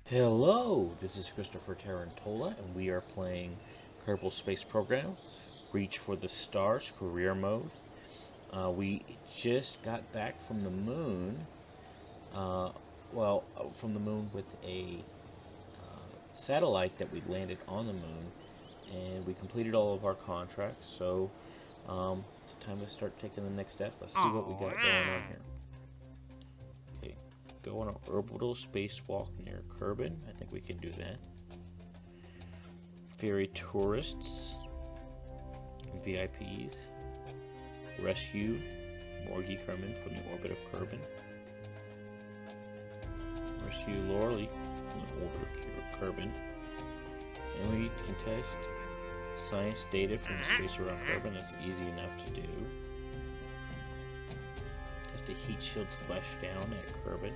Hello, this is Christopher Tarantola, and we are playing Kerbal Space Program, Reach for the Stars, Career Mode. We just got back from the moon, uh, from the moon with a satellite that we landed on the moon, and we completed all of our contracts, so it's time to start taking the next step. Let's see what we got going on here. Okay, go on an orbital spacewalk near Kerbal. I think we can do that. Ferry tourists, VIPs, rescue Morgie Kerman from the orbit of Kerbal, rescue Lorley from the orbit of Kerbal, and we contest science data from the space around Kerbal. That's easy enough to do. Test a heat shield splashdown at Kerbal.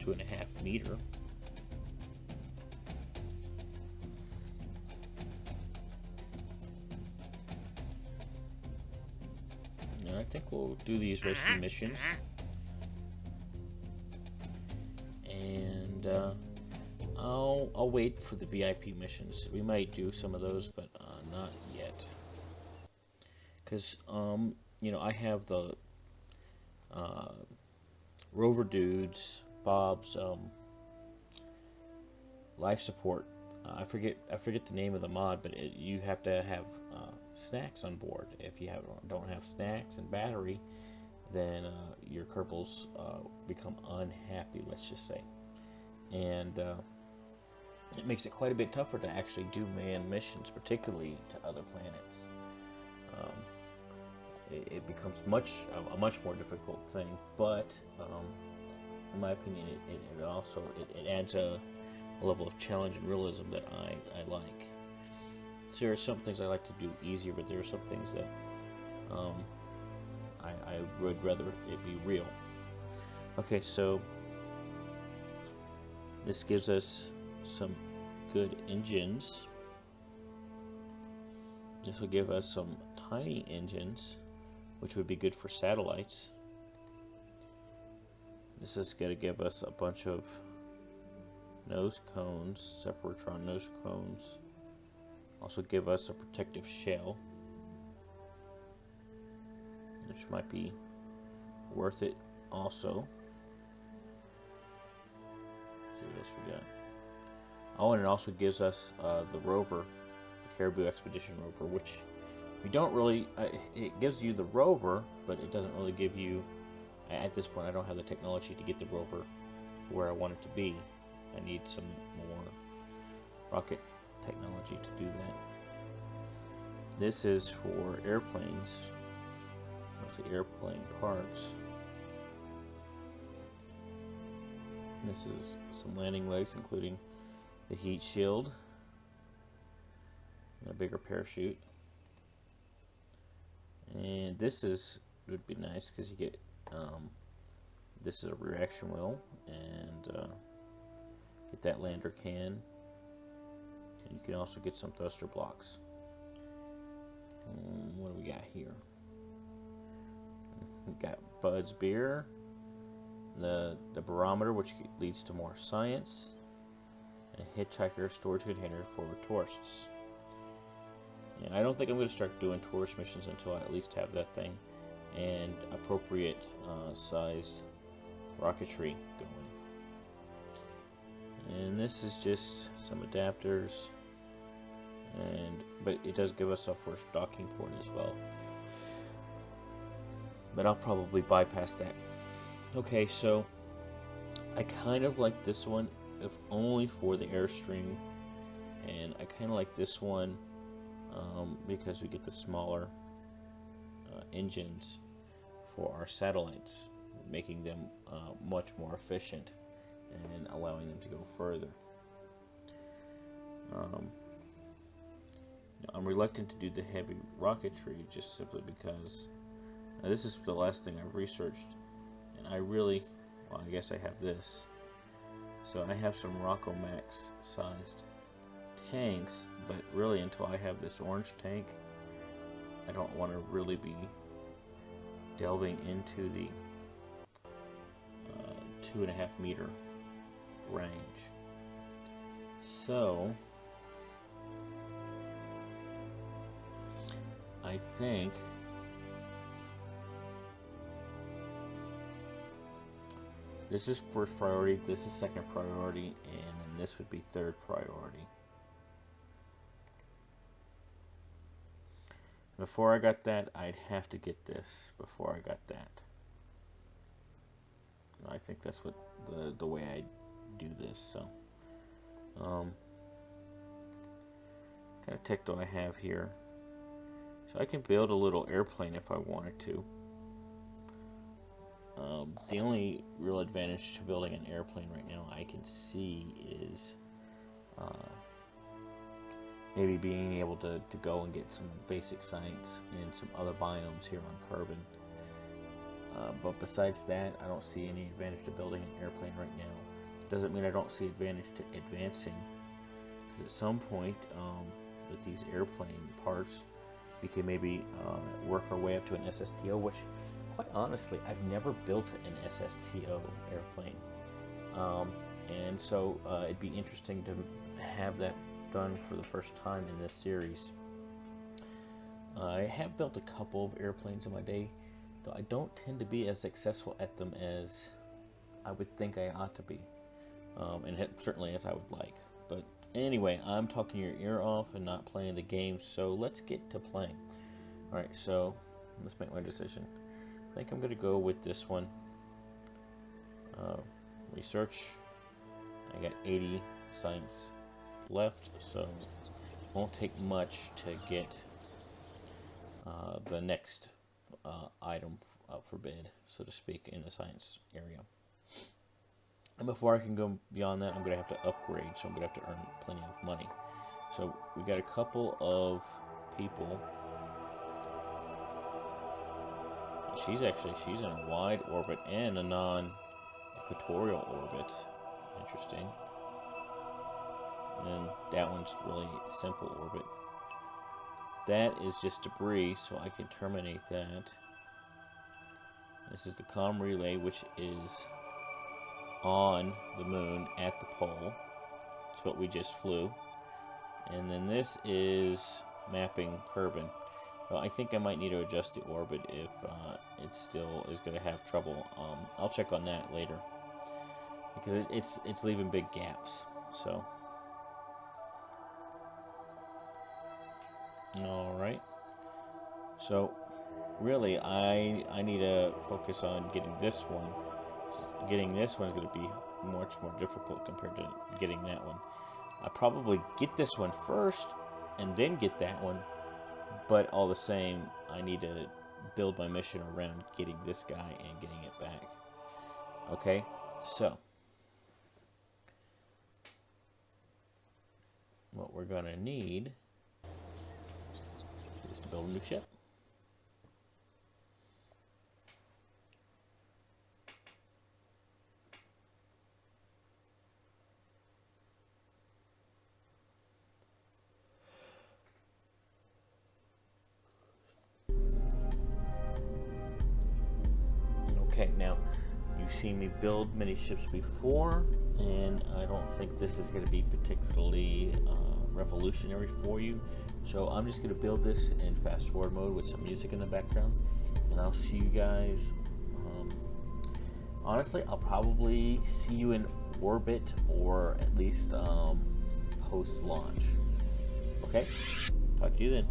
.5 meter. And I think we'll do these rescue missions. And I'll wait for the VIP missions. We might do some of those, but not yet. Because I have the rover dudes, Bob's life support. I forget the name of the mod, but you have to have snacks on board. If you don't have snacks and battery, then your Kerbals become unhappy, let's just say. And it makes it quite a bit tougher to actually do manned missions, particularly to other planets. It becomes a much more difficult thing, but in my opinion, it also adds a level of challenge and realism that I like. So there are some things I like to do easier, but there are some things that I would rather it be real. Okay, so this gives us some good engines. This will give us some tiny engines, which would be good for satellites. This is going to give us a bunch of nose cones, separatron nose cones. Also give us a protective shell, which might be worth it also. Let's see what else we got. Oh, and it also gives us the rover, the Caribou Expedition rover, which we don't really, it gives you the rover, but it doesn't really give you, at this point I don't have the technology to get the rover where I want it to be. I need some more rocket technology to do that. This is for airplanes, mostly airplane parts. And this is some landing legs, including the heat shield and a bigger parachute. And this would be nice because you get this is a reaction wheel, and get that lander can, and you can also get some thruster blocks. What do we got here? We got Bud's beer, the barometer, which leads to more science, and a hitchhiker storage container for tourists. Yeah, I don't think I'm going to start doing tourist missions until I at least have that thing and appropriate sized rocketry going. And this is just some adapters, but it does give us a first docking port as well. But I'll probably bypass that. Okay, so I kind of like this one, if only for the Airstream, and I kind of like this one because we get the smaller engines for our satellites, making them much more efficient and allowing them to go further. I'm reluctant to do the heavy rocketry just simply because this is the last thing I've researched, and I guess I have this. So I have some Rocco Max sized tanks, but really until I have this orange tank, I don't want to really be delving into the 2.5 meter range. So I think this is first priority, this is second priority, and then this would be third priority. Before I got that, I'd have to get this before I got that. I think that's what the way I do this. So, kind of tech do I have here? So I can build a little airplane if I wanted to. The only real advantage to building an airplane right now I can see is maybe being able to go and get some basic science in some other biomes here on Kerbal. But besides that, I don't see any advantage to building an airplane right now. Doesn't mean I don't see advantage to advancing. Because at some point, with these airplane parts, we can maybe work our way up to an SSTO, which, quite honestly, I've never built an SSTO airplane. And so it'd be interesting to have that done for the first time in this series. I have built a couple of airplanes in my day, though I don't tend to be as successful at them as I would think I ought to be, and certainly as I would like. But anyway, I'm talking your ear off and not playing the game, so let's get to playing. Alright, so let's make my decision. I think I'm going to go with this one. Research. I got 80 science left, so it won't take much to get the next item up for bid, so to speak, in the science area. And before I can go beyond that, I'm going to have to upgrade, so I'm going to have to earn plenty of money. So we got a couple of people. She's in a wide orbit and a non-equatorial orbit. Interesting. And then that one's really simple orbit. That is just debris, so I can terminate that. This is the comm relay, which is on the moon at the pole. It's what we just flew. And then this is mapping Kerbal. Well, I think I might need to adjust the orbit if it still is going to have trouble. I'll check on that later, because it's leaving big gaps. So, all right. So, really, I need to focus on getting this one. Getting this one is going to be much more difficult compared to getting that one. I probably get this one first and then get that one. But all the same, I need to build my mission around getting this guy and getting it back. Okay, so what we're going to need is to build a new ship. Okay, now, you've seen me build many ships before, and I don't think this is going to be particularly revolutionary for you. So I'm just going to build this in fast forward mode with some music in the background, and I'll see you guys. Honestly, I'll probably see you in orbit, or at least post-launch. Okay? Talk to you then.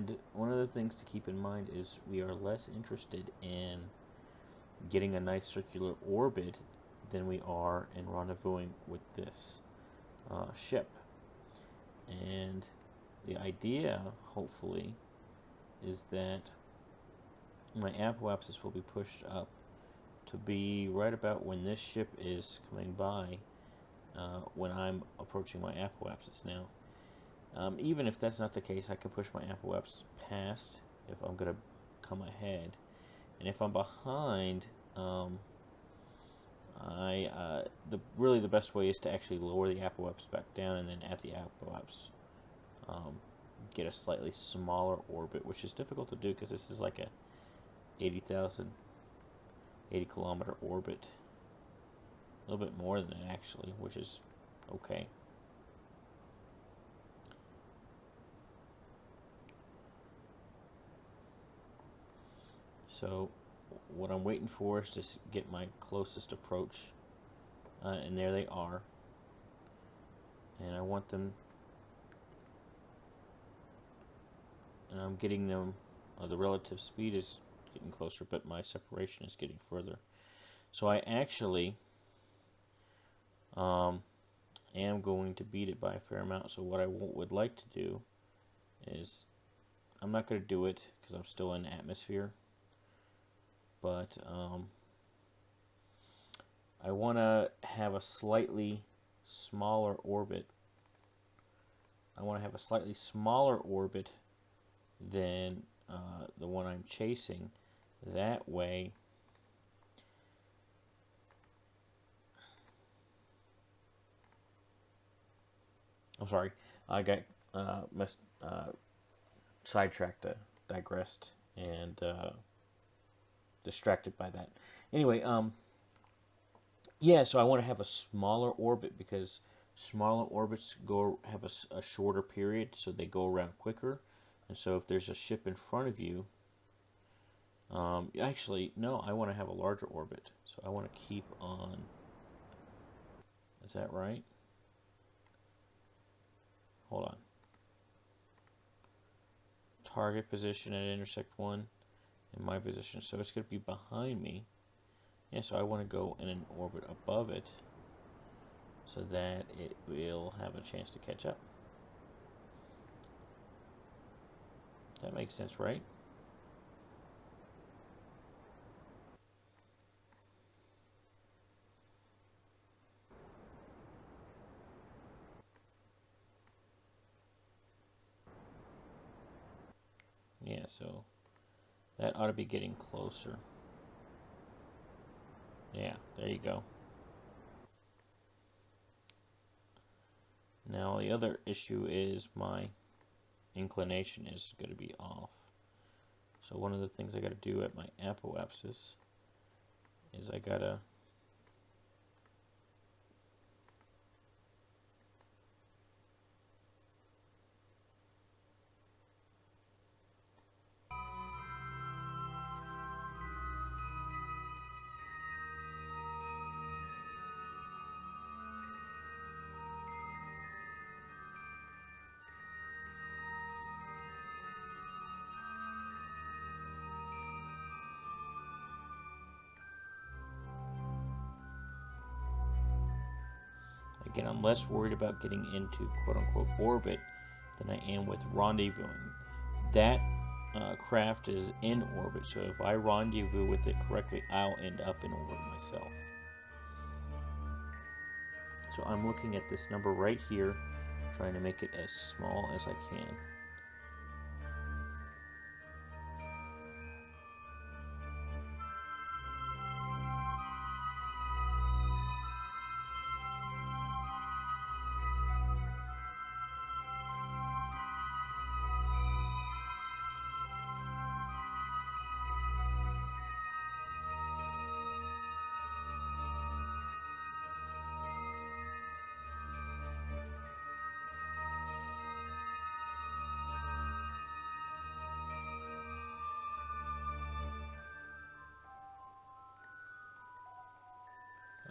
And one of the things to keep in mind is we are less interested in getting a nice circular orbit than we are in rendezvousing with this ship. And the idea, hopefully, is that my apoapsis will be pushed up to be right about when this ship is coming by, when I'm approaching my apoapsis. Now, even if that's not the case, I can push my apoapsis past if I'm going to come ahead. And if I'm behind, really the best way is to actually lower the apoapsis back down, and then at the apoapsis get a slightly smaller orbit, which is difficult to do because this is like a 80 kilometer orbit. A little bit more than that, actually, which is okay. So what I'm waiting for is to get my closest approach, and there they are. And I want them, and I'm getting them, the relative speed is getting closer, but my separation is getting further. So I actually am going to beat it by a fair amount. So what I would like to do is, I'm not going to do it because I'm still in atmosphere, but I want to have a slightly smaller orbit. I want to have a slightly smaller orbit than the one I'm chasing. That way, I'm sorry, I got sidetracked, digressed, and distracted by that. Anyway, yeah, so I want to have a smaller orbit because smaller orbits have a shorter period, so they go around quicker. And so if there's a ship in front of you, actually, no, I want to have a larger orbit. So I want to keep on, is that right? Hold on. Target position at intersect 1 and my position. So it's going to be behind me. Yeah, so I want to go in an orbit above it so that it will have a chance to catch up. That makes sense, right? Yeah, so that ought to be getting closer. Yeah, there you go. Now the other issue is my inclination is going to be off. So one of the things I got to do at my apoapsis is I got to again, I'm less worried about getting into quote-unquote orbit than I am with rendezvousing. That craft is in orbit, so if I rendezvous with it correctly, I'll end up in orbit myself. So I'm looking at this number right here, trying to make it as small as I can.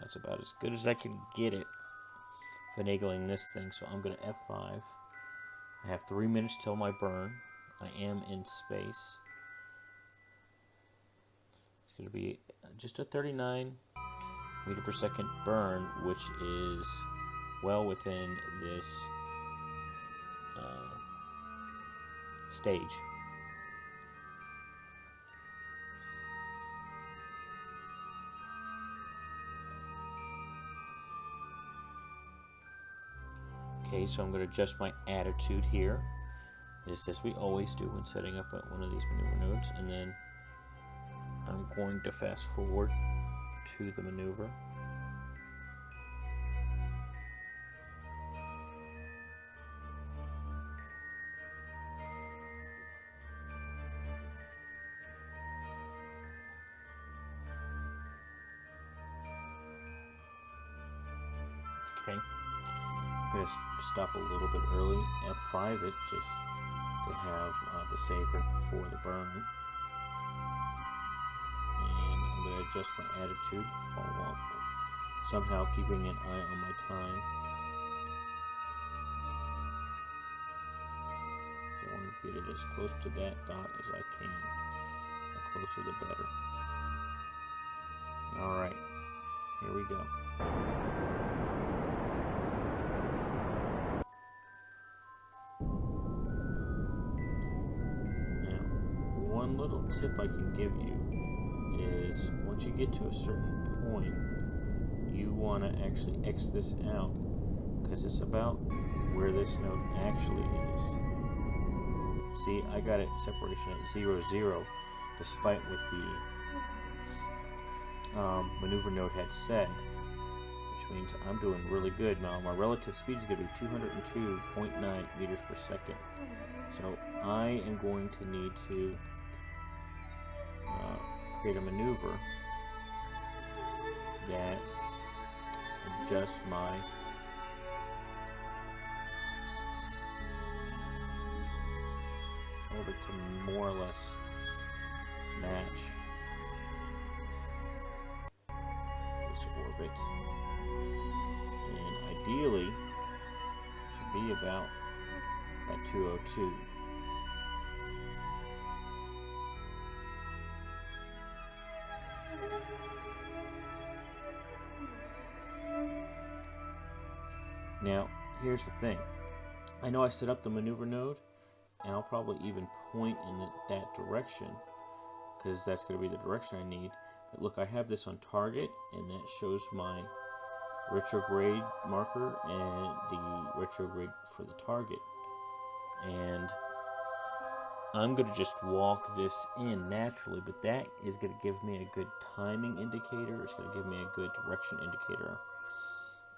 That's about as good as I can get it finagling this thing. So I'm going to F5. I have 3 minutes till my burn. I am in space. It's going to be just a 39 meter per second burn, which is well within this stage. Okay, so I'm going to adjust my attitude here, just as we always do when setting up one of these maneuver nodes, and then I'm going to fast forward to the maneuver. Okay. I'm going to stop a little bit early, F5 it, just to have the save right before the burn. And I'm going to adjust my attitude while somehow keeping an eye on my time. So I want to get it as close to that dot as I can. The closer the better. Alright, here we go. One little tip I can give you is once you get to a certain point, you want to actually X this out, because it's about where this node actually is. See, I got it separation at 0, 0, despite what the maneuver node had said, which means I'm doing really good. Now my relative speed is going to be 202.9 meters per second. So I am going to need to create a maneuver that adjusts my orbit to more or less match this orbit, and ideally should be about at 202. Now, here's the thing. I know I set up the maneuver node, and I'll probably even point in that direction, because that's going to be the direction I need. But look, I have this on target, and that shows my retrograde marker and the retrograde for the target. And I'm going to just walk this in naturally, but that is going to give me a good timing indicator. It's going to give me a good direction indicator.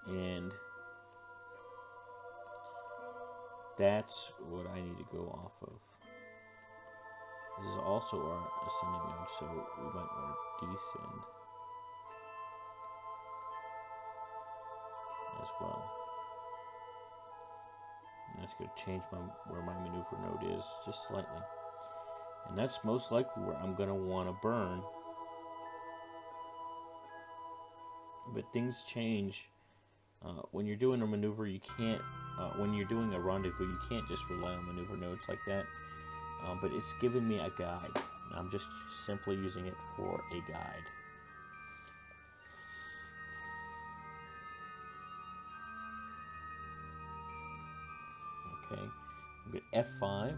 And that's what I need to go off of. This is also our ascending node, so we might want to descend as well. And that's going to change where my maneuver node is just slightly. And that's most likely where I'm going to want to burn. But things change. When you're doing a maneuver, you can't, when you're doing a rendezvous, you can't just rely on maneuver nodes like that. But it's giving me a guide. I'm just simply using it for a guide. Okay, I'm going to F5,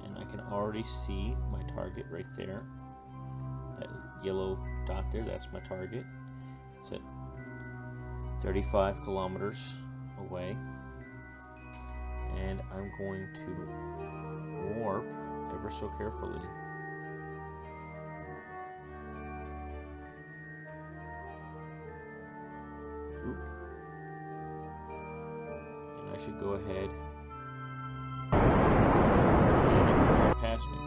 and I can already see my target right there. That yellow dot there, that's my target. It's at 35 kilometers away. And I'm going to warp ever so carefully. Oop. And I should go ahead and pass me.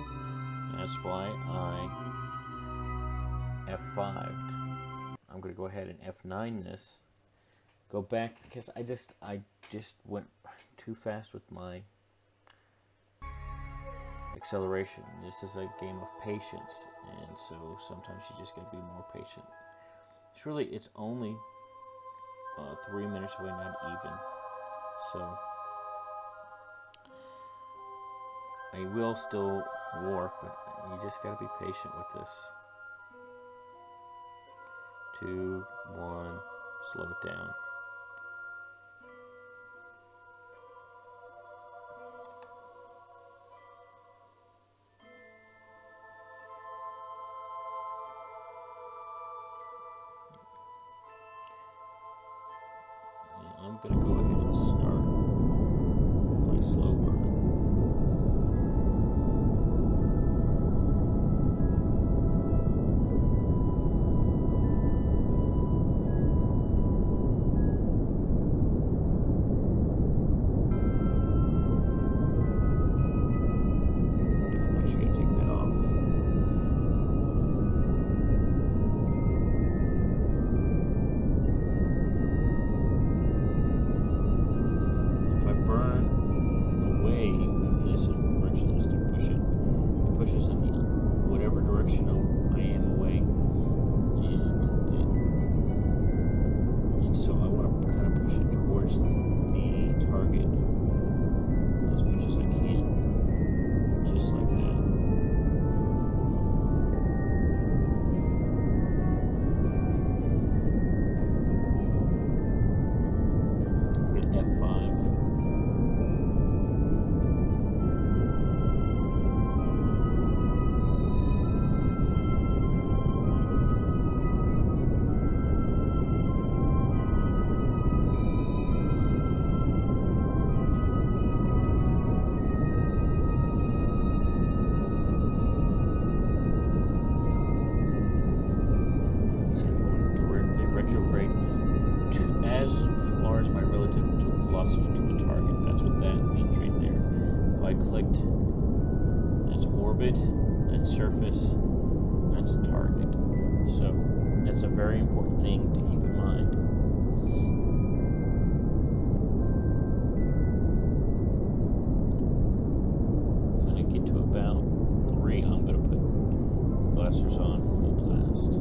That's why I F5'd. I'm going to go ahead and F9 this. Go back because I just went too fast with my acceleration. This is a game of patience, and so sometimes you just got to be more patient. It's only 3 minutes away, not even. So I will still warp, but you just gotta be patient with this. 2, 1, slow it down. I'm going to go ahead and start my slow burn. I'm actually going to take that off. Burn away from this direction is to push it. It pushes in the whatever direction I am away, and so I want to kind of push it towards the target as much as I can, just like that. Hit F5. Retrograde as far as my relative velocity to the target. That's what that means right there. If I clicked, that's orbit, that's surface, that's target. So that's a very important thing to keep in mind. When I get to about 3, I'm going to put blasters on full blast.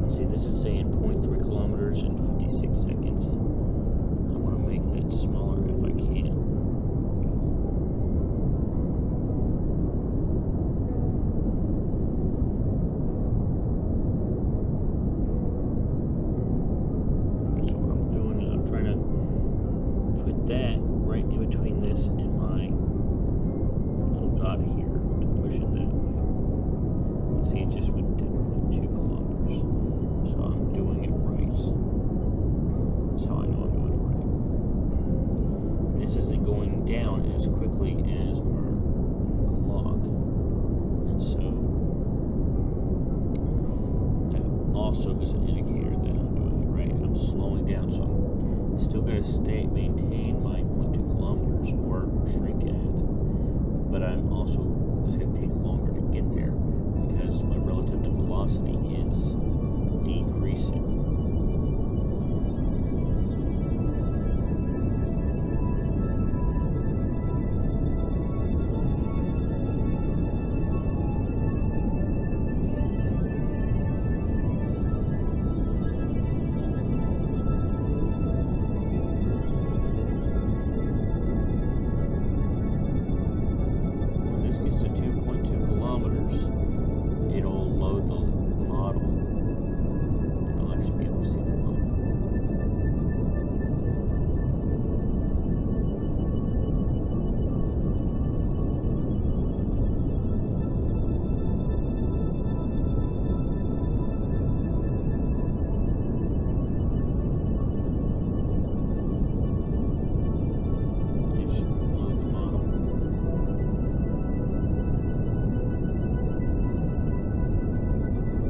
See, this is saying 0.3 kilometers in 56 seconds. I want to make that smaller if I can. So what I'm doing is I'm trying to put that right in between this and my little dot here to push it that way. You see, it just went 10.2 kilometers. So I'm doing it right. That's how I know I'm doing it right. And this isn't going down as quickly as our clock. And so that also is an indicator that I'm doing it right. I'm slowing down, so I'm still going to maintain my 0.2 kilometers or shrink it. But I'm also, it's going to take longer to get there because my relative velocity is decreasing. When this gets to 2.2 kilometers, it'll load the model. Should be able to see the model. It should load the model.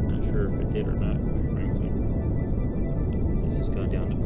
Not sure if it did or not, quite frankly. This has gone down to 0.1.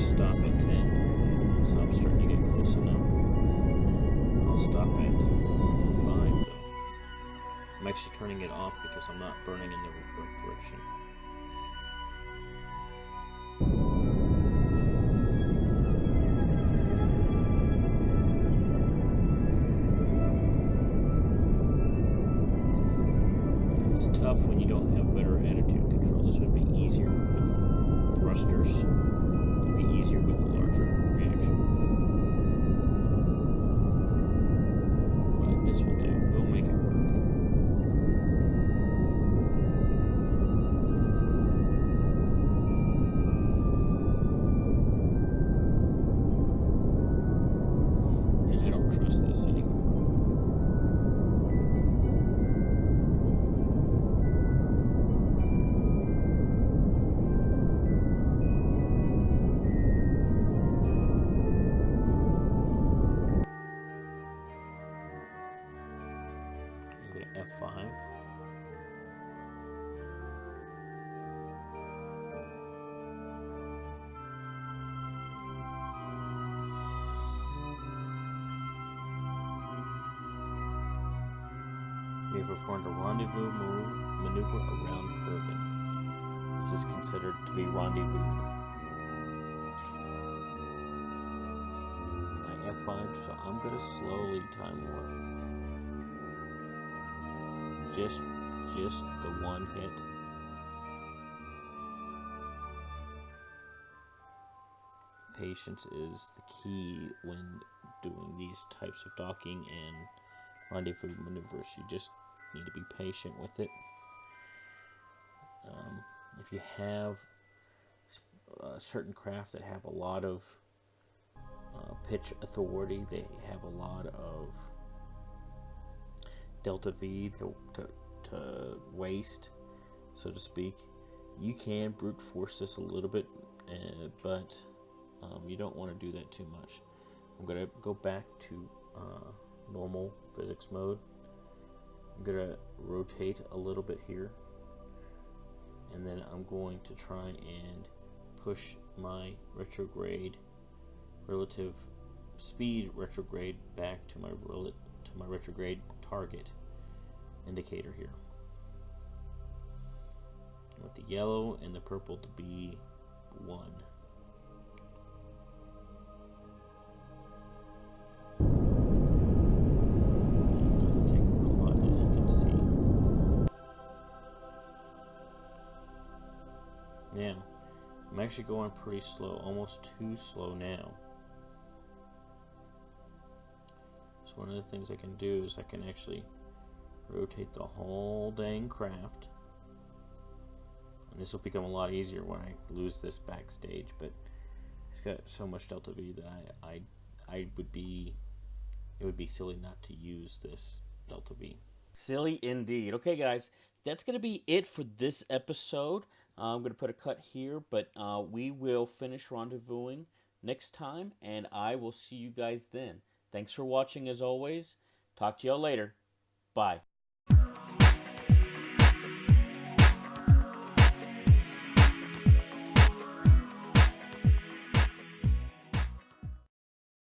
stop at 10, so I'm starting to get close enough. I'll stop at 5 though. I'm actually turning it off because I'm not burning in the right direction. It's tough when you don't have better attitude control. This would be easier with thrusters. It would be easier with a larger reaction. But this will do. We'll make it work. And I don't trust this anymore. F5. We have performed a rendezvous maneuver around Kerbal. This is considered to be rendezvous. I F5, so I'm going to slowly time warp. Just the one hit. Patience is the key when doing these types of docking and rendezvous maneuvers. You just need to be patient with it. If you have certain craft that have a lot of pitch authority, they have a lot of delta V to waste, so to speak. You can brute force this a little bit, but you don't want to do that too much. I'm going to go back to normal physics mode. I'm going to rotate a little bit here, and then I'm going to try and push my relative speed retrograde back to my retrograde target indicator here. I want the yellow and the purple to be 1. It doesn't take a lot, as you can see. Now, I'm actually going pretty slow, almost too slow now. So one of the things I can do is I can actually rotate the whole dang craft. And this will become a lot easier when I lose this backstage, but it's got so much delta V that it would be silly not to use this delta V. Silly indeed. Okay, guys, that's going to be it for this episode. I'm going to put a cut here, but we will finish rendezvousing next time, and I will see you guys then. Thanks for watching as always. Talk to y'all later. Bye.